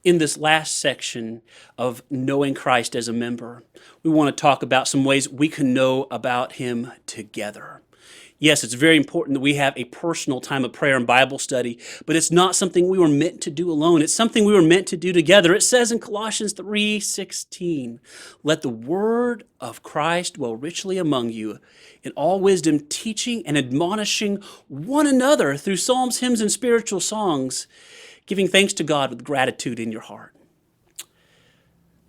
In this last section of knowing Christ as a member, we want to talk about some ways we can know about Him together. Yes, it's very important that we have a personal time of prayer and Bible study, but it's not something we were meant to do alone. It's something we were meant to do together. It says in Colossians 3:16, "Let the word of Christ dwell richly among you, in all wisdom, teaching and admonishing one another through psalms, hymns, and spiritual songs, giving thanks to God with gratitude in your heart."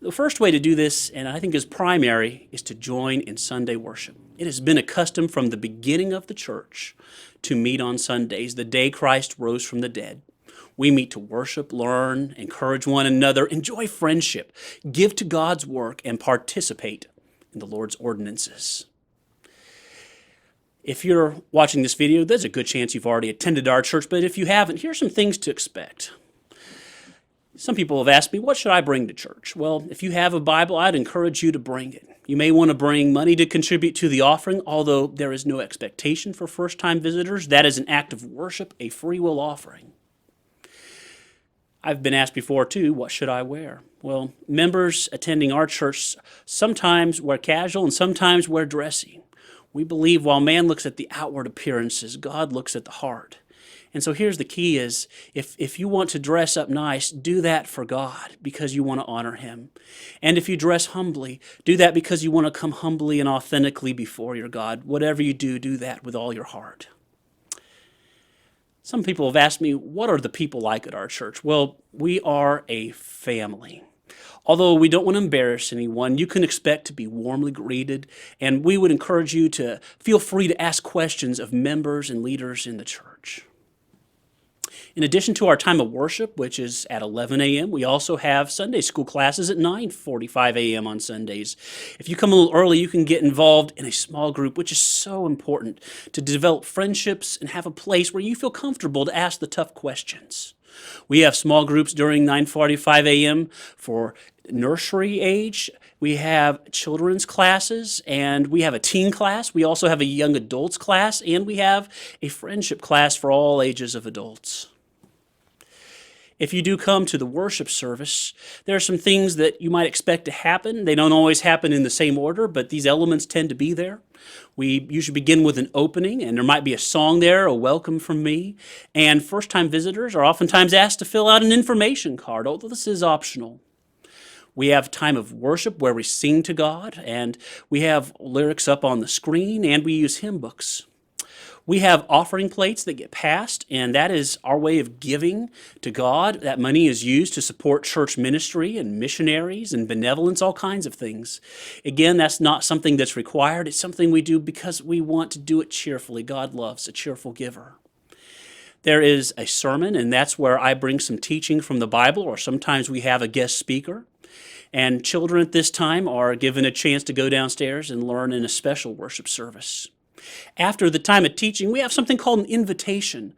The first way to do this, and I think is primary, is to join in Sunday worship. It has been a custom from the beginning of the church to meet on Sundays, the day Christ rose from the dead. We meet to worship, learn, encourage one another, enjoy friendship, give to God's work, and participate in the Lord's ordinances. If you're watching this video, there's a good chance you've already attended our church, but if you haven't, here's some things to expect. Some people have asked me, what should I bring to church? Well, if you have a Bible, I'd encourage you to bring it. You may want to bring money to contribute to the offering, although there is no expectation for first-time visitors. That is an act of worship, a free will offering. I've been asked before, too, what should I wear? Well, members attending our church sometimes wear casual and sometimes wear dressy. We believe while man looks at the outward appearances, God looks at the heart. And so here's the key is, if you want to dress up nice, do that for God because you want to honor Him. And if you dress humbly, do that because you want to come humbly and authentically before your God. Whatever you do, do that with all your heart. Some people have asked me, what are the people like at our church? Well, we are a family. Although we don't want to embarrass anyone, you can expect to be warmly greeted, and we would encourage you to feel free to ask questions of members and leaders in the church. In addition to our time of worship, which is at 11 a.m., we also have Sunday school classes at 9:45 a.m. on Sundays. If you come a little early, you can get involved in a small group, which is so important to develop friendships and have a place where you feel comfortable to ask the tough questions. We have small groups during 9:45 a.m. for nursery age. We have children's classes, and we have a teen class. We also have a young adults class, and we have a friendship class for all ages of adults. If you do come to the worship service, there are some things that you might expect to happen. They don't always happen in the same order, but these elements tend to be there. We usually begin with an opening, and there might be a song there, a welcome from me. And first-time visitors are oftentimes asked to fill out an information card, although this is optional. We have time of worship where we sing to God, and we have lyrics up on the screen, and we use hymn books. We have offering plates that get passed, and that is our way of giving to God. That money is used to support church ministry and missionaries and benevolence, all kinds of things. Again, that's not something that's required. It's something we do because we want to do it cheerfully. God loves a cheerful giver. There is a sermon, and that's where I bring some teaching from the Bible, or sometimes we have a guest speaker. And children at this time are given a chance to go downstairs and learn in a special worship service. After the time of teaching, we have something called an invitation.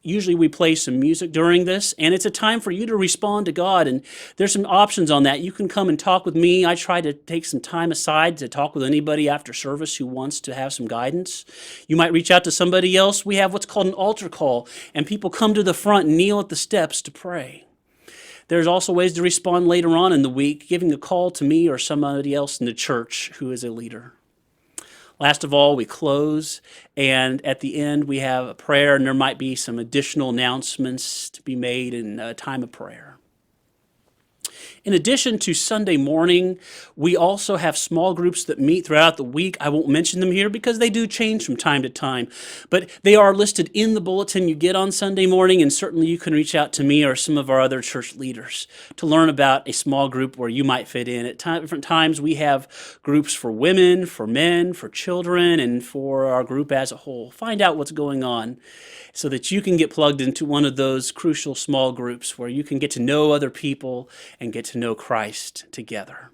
Usually we play some music during this, and it's a time for you to respond to God, and there's some options on that. You can come and talk with me. I try to take some time aside to talk with anybody after service who wants to have some guidance. You might reach out to somebody else. We have what's called an altar call, and people come to the front and kneel at the steps to pray. There's also ways to respond later on in the week, giving a call to me or somebody else in the church who is a leader. Last of all, we close, and at the end we have a prayer, and there might be some additional announcements to be made in a time of prayer. In addition to Sunday morning, we also have small groups that meet throughout the week. I won't mention them here because they do change from time to time, but they are listed in the bulletin you get on Sunday morning, and certainly you can reach out to me or some of our other church leaders to learn about a small group where you might fit in. At different times, we have groups for women, for men, for children, and for our group as a whole. Find out what's going on so that you can get plugged into one of those crucial small groups where you can get to know other people and get to know Christ together.